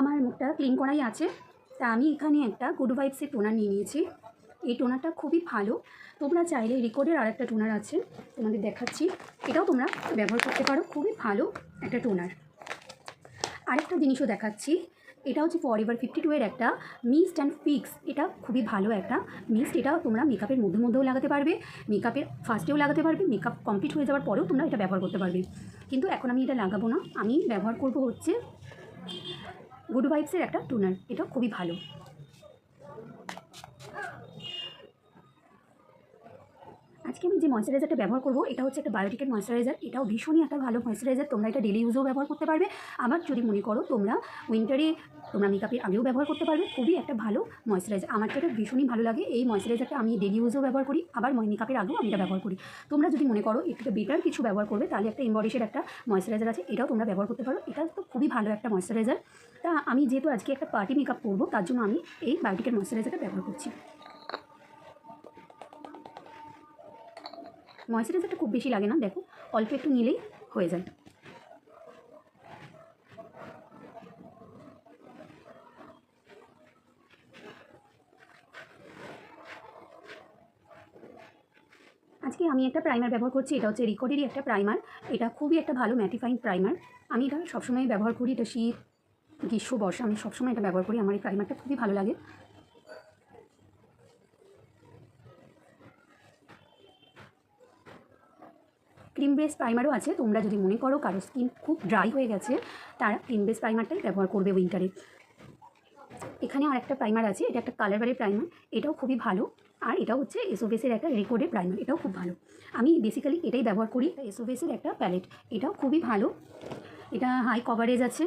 আমার মুখটা ক্লিন করাই আছে, তা আমি এখানে একটা গুড ভাইবসের টোনার নিয়ে নিয়েছি। এই টোনারটা খুবই ভালো। তোমরা চাইলে রিকোডের আর একটা টোনার আছে, তোমাদের দেখাচ্ছি, এটাও তোমরা ব্যবহার করতে পারো। খুবই ভালো একটা টোনার। আরেকটা জিনিসও দেখাচ্ছি, এটা হচ্ছে ফরএভার 52 এর একটা মিস্ট অ্যান্ড ফিক্স। এটা খুবই ভালো একটা মিস্ট। এটাও তোমরা মেকআপের মধ্যেও লাগাতে পারবে, মেকআপের ফার্স্টেও লাগাতে পারবে, মেকআপ কমপ্লিট হয়ে যাওয়ার পরেও তোমরা এটা ব্যবহার করতে পারবে। কিন্তু এখন আমি এটা লাগাবো না, আমি ব্যবহার করব হচ্ছে গুড ভাইবসের একটা টোনার। এটা খুবই ভালো। আজকে আমি যে ময়েশ্চারাইজারটা ব্যবহার করবো এটা হচ্ছে একটা বায়োটিকের ময়েশ্চারাইজার। এটাও ভীষণই একটা ভালো ময়েশ্চারাইজার। তোমরা এটা ডেলি ইউজেও ব্যবহার করতে পারবে। আবার যদি মনে করো তোমরা উইন্টারে তোমরা মেকআপের আগেও ব্যবহার করতে পারবে। খুবই একটা ভালো ময়েশ্চারাইজার। আমার তো এটা ভীষণই ভালো লাগে। এই ময়েশ্চারাইজারটা আমি ডেলি ইউজেও ব্যবহার করি, আবার মেকআপের আগেও আমি এটা ব্যবহার করি। তোমরা যদি মনে করো একটু বেটার কিছু ব্যবহার করবে, তাহলে একটা এমবডিশের একটা ময়েশ্চারাইজার আছে, এটাও তোমরা ব্যবহার করতে পারো। এটা তো খুবই ভালো একটা ময়েশ্চারাইজার। তা আমি যেহেতু আজকে একটা পার্টি মেকআপ করবো, তার জন্য আমি এই বায়োটিকের ময়েশ্চারাইজারটা ব্যবহার করছি। ময়েশ্চারাইজারটা খুব বেশি লাগে না, দেখো অল্প একটু নিলেই হয়ে যায়। আজকে আমি একটা প্রাইমার ব্যবহার করছি, এটা হচ্ছে রিকোডেরই একটা প্রাইমার। এটা খুবই একটা ভালো ম্যাটিফাইং প্রাইমার। আমি এটা সবসময় ব্যবহার করি। এটা শীত, গ্রীষ্ম, বর্ষা আমি সবসময় এটা ব্যবহার করি। আমার এই প্রাইমারটা খুবই ভালো লাগে। ক্রিম বেস প্রাইমারও আছে। তোমরা যদি মনে করো কারো স্কিন খুব ড্রাই হয়ে গেছে, তারা ক্রিম বেস প্রাইমারটাই ব্যবহার করবে উইন্টারে। এখানে আর একটা প্রাইমার আছে, এটা একটা কালার বারের প্রাইমার। এটাও খুবই ভালো। আর এটাও হচ্ছে এসওভিএসের একটা রিকোডের প্রাইমার, এটাও খুব ভালো। আমি বেসিক্যালি এটাই ব্যবহার করি। এসওভিএসের একটা প্যালেট, এটাও খুবই ভালো। এটা হাই কভারেজ আছে,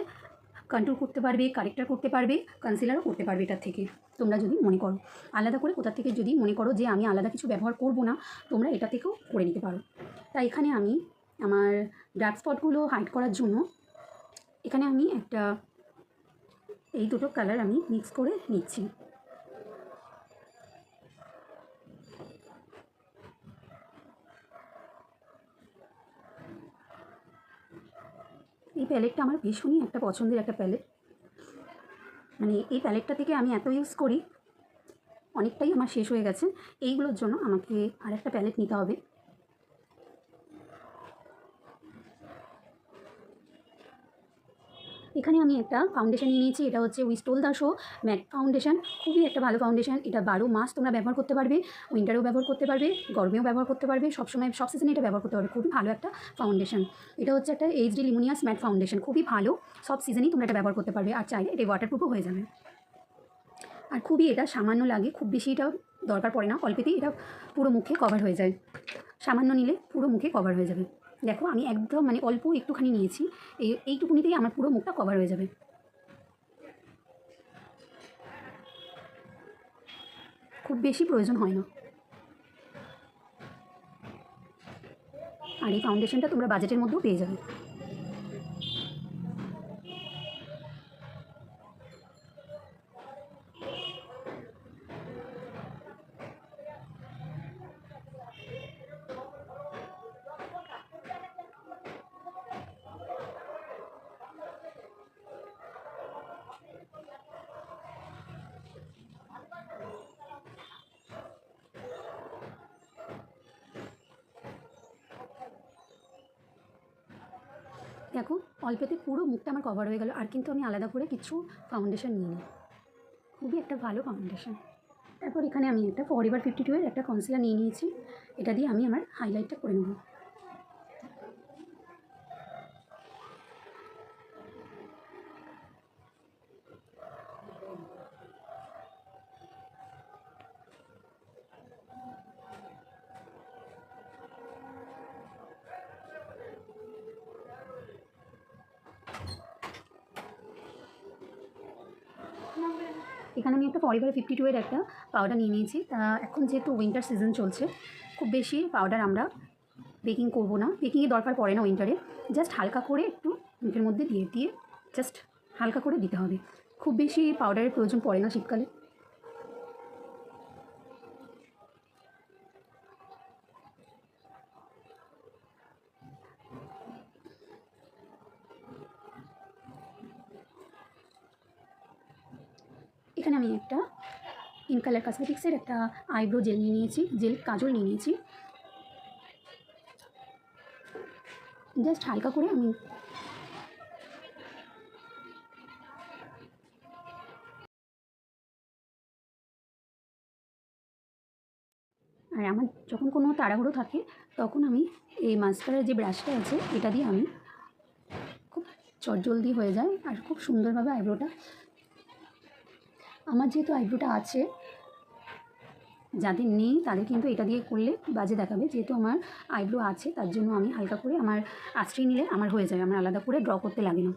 কন্ট্রোল করতে পারবে, কারেক্টার করতে পারবে, কনসিলারও করতে পারবে এটার থেকে। তোমরা যদি মনে করো আলাদা করে কোথা থেকে যদি মনে করো যে আমি আলাদা কিছু ব্যবহার করব না, তোমরা এটা থেকেও করে নিতে পারো। তাই এখানে আমি আমার ডার্ক স্পটগুলো হাইড করার জন্য এখানে আমি একটা এই দুটো কালার আমি মিক্স করে নিচ্ছি। এই প্যালেটটা আমার ভীষণই একটা পছন্দের একটা প্যালেট। মানে এই প্যালেটটা থেকে আমি এত ইউজ করি, অনেকটাই আমার শেষ হয়ে গেছে। এইগুলোর জন্য আমাকে আরেকটা প্যালেট নিতে হবে। এখানে আমি একটা ফাউন্ডেশন নিয়ে নিয়েছি, এটা হচ্ছে উইস্টোল দা শো ম্যাট ফাউন্ডেশন। খুবই একটা ভালো ফাউন্ডেশন। এটা 12 মাস তোমরা ব্যবহার করতে পারবে, উইন্টারেও ব্যবহার করতে পারবে, গরমেও ব্যবহার করতে পারবে, সবসময় সব সিজনে এটা ব্যবহার করতে পারবে। খুবই ভালো একটা ফাউন্ডেশন। এটা হচ্ছে একটা এইচডি লিমোনিয়াস ম্যাট ফাউন্ডেশন, খুবই ভালো। সব সিজনেই তোমরা এটা ব্যবহার করতে পারবে, আর চাইলে এটা ওয়াটারপ্রুফও হয়ে যাবে। আর খুবই এটা সামান্য লাগে, খুব বেশি এটা দরকার পড়ে না, অল্পেতেই এটা পুরো মুখে কভার হয়ে যায়। সামান্য নিলে পুরো মুখে কভার হয়ে যাবে। দেখো আমি একদম মানে অল্প একটুখানি নিয়েছি, এইটুকুনিতেই আমার পুরো মুখটা কভার হয়ে যাবে। খুব বেশি প্রয়োজন হয় না। আর এই ফাউন্ডেশনটা তোমরা বাজেটের মধ্যেও পেয়ে যাবে। দেখো অল্পেতে পুরো মুখটা আমার কভার হয়ে গেল, আর কিন্তু আমি আলাদা করে কিছু ফাউন্ডেশন নিইনি। খুবই একটা ভালো ফাউন্ডেশন। তারপর এখানে আমি একটা ফরএভার 52 এর একটা কনসিলার নিয়ে নিয়েছি, এটা দিয়ে আমি আমার হাইলাইটটা করে নেব। এখানে আমি একটা ফরএভার 52 এর একটা পাউডার নিয়ে নিয়েছি। তা এখন যেহেতু উইন্টার সিজন চলছে, খুব বেশি পাউডার আমরা বেকিং করব না, বেকিংয়ের দরকার পড়ে না উইন্টারে। জাস্ট হালকা করে একটু মুখের মধ্যে দিয়ে দিয়ে জাস্ট হালকা করে দিতে হবে। খুব বেশি পাউডারের প্রয়োজন পড়ে না শীতকালে। এখানে আমি একটা ইন কালার কসমেটিক্সের একটা আইব্রো জেল নিয়ে নিয়েছি, জেল কাজল নিয়ে নিয়েছি। জাস্ট হালকা করে আমি আর আমার যখন কোনো তাড়াহুড়ো থাকে তখন আমি এই মাস্কারার যে ব্রাশটা আছে এটা দিয়ে আমি খুব চটজলদি হয়ে যায় আর খুব সুন্দরভাবে আইব্রোটা, আমার যেহেতু আইব্রোটা আছে, যাদের নেই তাদের কিন্তু এটা দিয়ে করলে বাজে দেখাবে। যেহেতু আমার আইব্রো আছে তার জন্য আমি হালকা করে আমার আঁচড়ে নিলে আমার হয়ে যাবে, আমার আলাদা করে ড্র করতে লাগে না।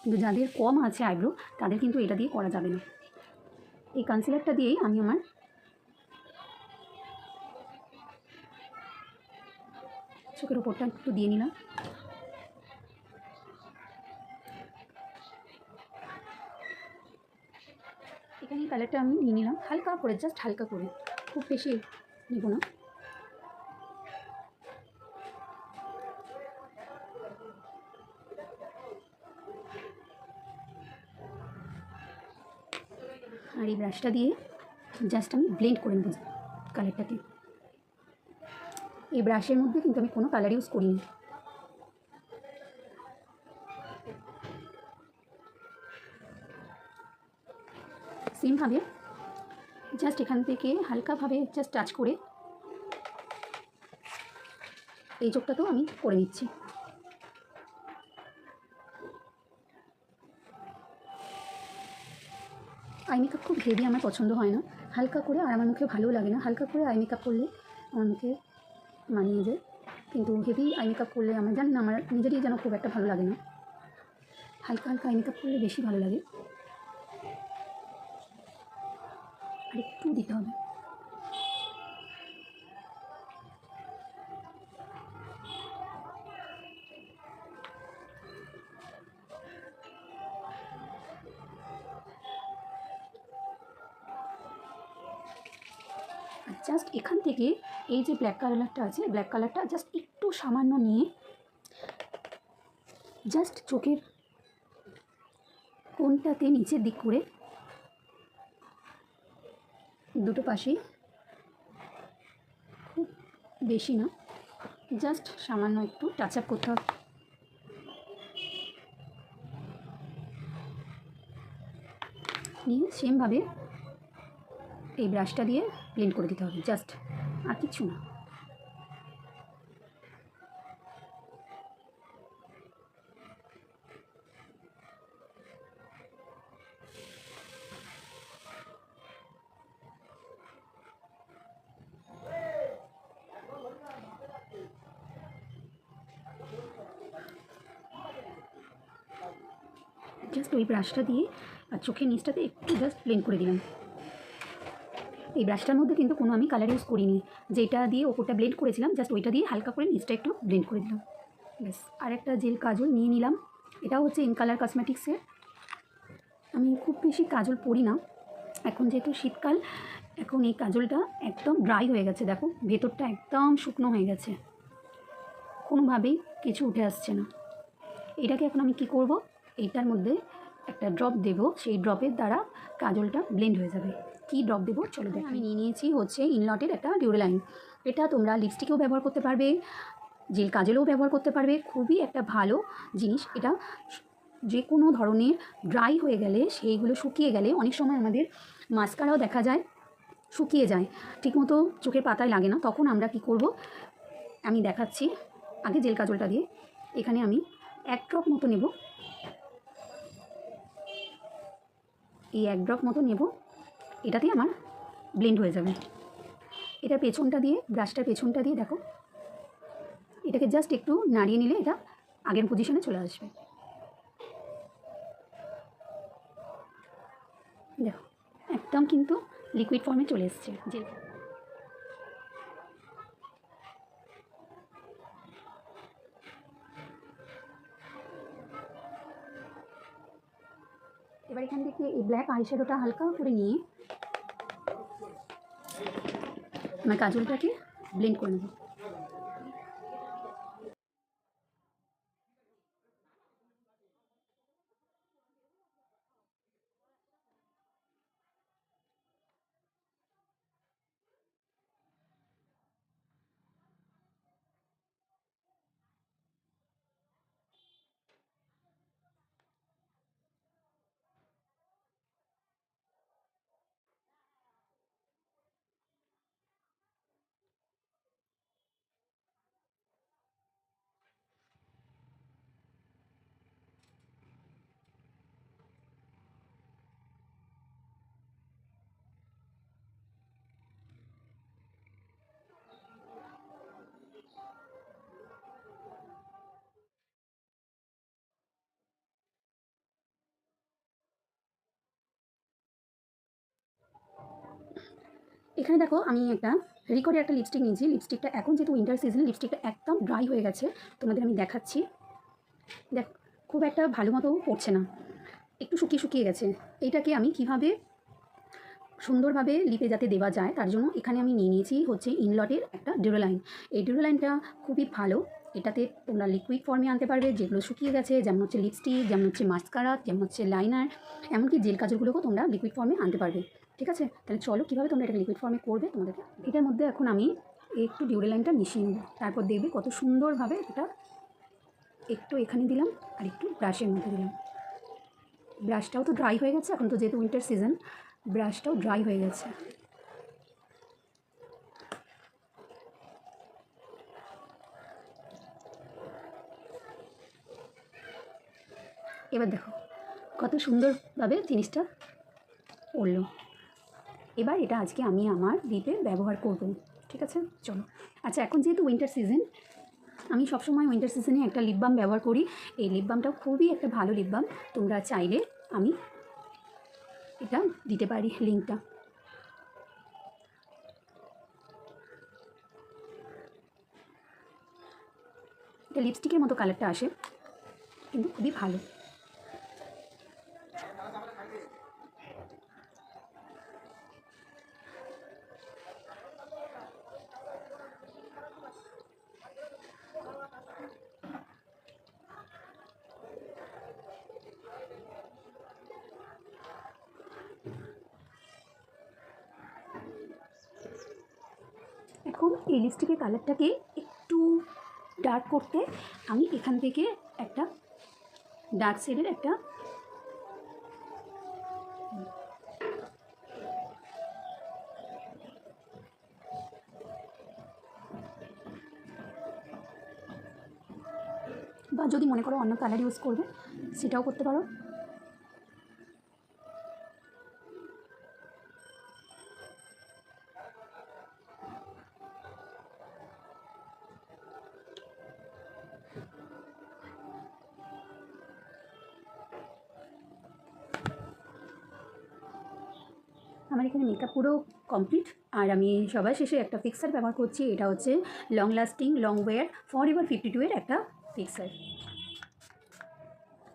কিন্তু যাদের কম আছে আইব্রো তাদের কিন্তু এটা দিয়ে করা যাবে না। এই কনসিলারটা দিয়েই আমি আমার চোখের ওপরটা একটু দিয়ে নিলাম। এখানে এই কালারটা আমি নিয়ে নিলাম হালকা করে, জাস্ট হালকা করে, খুব বেশি নেব না। আর এই ব্রাশটা দিয়ে জাস্ট আমি ব্লেন্ড করে নেব কালারটাকে। এই ব্রাশের মধ্যে কিন্তু আমি কোনো কালার ইউজ করিনি। সেমভাবে জাস্ট এখান থেকে হালকাভাবে জাস্ট টাচ করে এই চোখটাতেও আমি করে নিচ্ছি। আই মেকআপ খুব হেভি আমার পছন্দ হয় না, হালকা করে, আর আমার মুখে ভালোও লাগে না। হালকা করে আই মেকআপ করলে আমার মুখে মানিয়ে যায়, কিন্তু হেভি আই মেকআপ করলে আমার জানি না, আমার নিজেরই যেন খুব একটা ভালো লাগে না। হালকা হালকা আই মেকআপ করলে বেশি ভালো লাগে। আর একটু দিতে হবে। আর জাস্ট এখান থেকে এই যে ব্ল্যাক কালারটা আছে, ব্ল্যাক কালারটা জাস্ট একটু সামান্য নিয়ে জাস্ট চোখের কোনটাতে নিচের দিক করে দুটো পাশেই, খুব বেশি না, জাস্ট সামান্য একটু টাচ আপ করতে হবে। নিয়ে সেমভাবে এই ব্রাশটা দিয়ে ব্লেন্ড করে দিতে হবে, জাস্ট, আর কিছু না। জাস্ট ওই ব্রাশটা দিয়ে আর চোখের নিচটাতে একটু জাস্ট ব্লেন্ড করে দিলাম। এই ব্রাশটার মধ্যে কিন্তু কোনো আমি কালার ইউজ করিনি, যেটা দিয়ে ওপরটা ব্লেন্ড করেছিলাম জাস্ট ওইটা দিয়ে হালকা করে নিচটা একটু ব্লেন্ড করে দিলাম, ব্যাস। আর একটা জেল কাজল নিয়ে নিলাম, এটাও হচ্ছে ইন কালার কসমেটিক্সের। আমি খুব বেশি কাজল পরি না, এখন যেহেতু শীতকাল, এখন এই কাজলটা একদম ড্রাই হয়ে গেছে, দেখো ভেতরটা একদম শুকনো হয়ে গেছে, কোনোভাবেই কিছু উঠে আসছে না। এটাকে এখন আমি কি করব, এইটার মধ্যে একটা ড্রপ দেব, সেই ড্রপের দ্বারা কাজলটা ব্লেন্ড হয়ে যাবে। কি ড্রপ দেবো চলো দেখো। আমি নিয়ে নিয়েছি হচ্ছে ইনলটের একটা ডিউরেলাইন, এটা তোমরা লিপস্টিকেও ব্যবহার করতে পারবে, জেল কাজলেও ব্যবহার করতে পারবে, খুবই একটা ভালো জিনিস এটা। যে কোনো ধরনের ড্রাই হয়ে গেলে, সেইগুলো শুকিয়ে গেলে, অনেক সময় আমাদের মাস্কারাও দেখা যায় শুকিয়ে যায়, ঠিকমতো চোখের পাতায় লাগে না, তখন আমরা কি করব, আমি দেখাচ্ছি। আগে জেল কাজলটা দিয়ে এখানে আমি 1 ড্রপ মতো নেব, এই 1 ড্রপ মতো নেব, এটাতেই আমার ব্লেন্ড হয়ে যাবে। এটার পেছনটা দিয়ে, ব্রাশটার পেছনটা দিয়ে দেখো, এটাকে জাস্ট একটু নাড়িয়ে নিলে এটা আগের পজিশনে চলে আসবে। দেখো একদম কিন্তু লিকুইড ফর্মে চলে এসছে জেল। এবার এখান থেকে এই ব্ল্যাক আইশ্যাডোটা হালকা করে নিয়ে আমার কাজলটাকে ব্লেন্ড করে নেব। এখানে দেখো আমি একটা রিকর্ডের একটা লিপস্টিক নিয়েছি। লিপস্টিকটা এখন যেহেতু উইন্টার সিজন, লিপস্টিকটা একদম ড্রাই হয়ে গেছে। তোমাদের আমি দেখাচ্ছি। দেখ, খুব একটা ভালো মতো পড়ছে না, একটু শুকিয়ে শুকিয়ে গেছে। এইটাকে আমি কিভাবে সুন্দরভাবে লিপে যাতে দেওয়া যায় তার জন্য এখানে আমি নিয়ে নিয়েছি হচ্ছে ইনলটের একটা ডিউরালাইন। এই ডিউরালাইনটা খুবই ভালো। এটাতে তোমরা লিকুইড ফর্মে আনতে পারবে, যেগুলো শুকিয়ে গেছে, যেমন হচ্ছে লিপস্টিক, যেমন হচ্ছে মাস্কারা, যেমন হচ্ছে লাইনার, এমনকি জেল কাজলগুলোকেও তোমরা লিকুইড ফর্মে আনতে পারবে। ঠিক আছে, তাহলে চলো কীভাবে তোমরা এটা লিকুইড ফর্মে করবে তোমাদেরকে। এটার মধ্যে এখন আমি একটু ডিউরালাইনটা মিশিয়ে নেব, তারপর দেখবে কত সুন্দরভাবে এটা একটু এখানে দিলাম আর একটু ব্রাশের মধ্যে দিলাম। ব্রাশটাও তো ড্রাই হয়ে গেছে, এখন তো যেহেতু উইন্টার সিজন ব্রাশটাও ড্রাই হয়ে গেছে। এবার দেখো কত সুন্দরভাবে জিনিসটা পড়লো। এবার এটা আজকে আমি আমার লিপে ব্যবহার করব। ঠিক আছে, চলো। আচ্ছা, এখন যেহেতু উইন্টার সিজন, আমি সবসময় উইন্টার সিজনে একটা লিপ বাম ব্যবহার করি। এই লিপ বামটাও খুবই একটা ভালো লিপ বাম। তোমরা চাইলে আমি এটা দিতে পারি লিঙ্কটা। এটা লিপস্টিকের মতো কালারটা আসে, কিন্তু খুবই ভালো। এখন এই লিপস্টিকের কালারটাকে একটু ডার্ক করতে আমি এখান থেকে একটা ডার্ক শেডের একটা বা যদি মনে করো অন্য কালার ইউজ করবে সেটাও করতে পারো। আমার এখানে মেকআপ পুরো কমপ্লিট। আর আমি সবার শেষে একটা ফিক্সার ব্যবহার করছি। এটা হচ্ছে long lasting long wear forever 52 এর একটা ফিক্সার।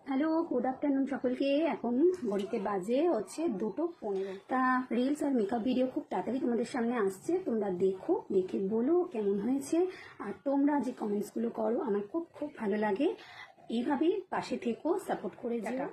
হ্যালো, গুড আফটারনুন সকলকে। এখন ঘড়িতে বাজে হচ্ছে 2:15। তা রিলস আর মেকআপ ভিডিও খুব তাড়াতাড়ি তোমাদের সামনে আসছে। তোমরা দেখো, দেখে বলো কেমন হয়েছে। আর তোমরা যে কমেন্টসগুলো করো আমার খুব খুব ভালো লাগে। এইভাবেই পাশে থেকো, সাপোর্ট করে যাও।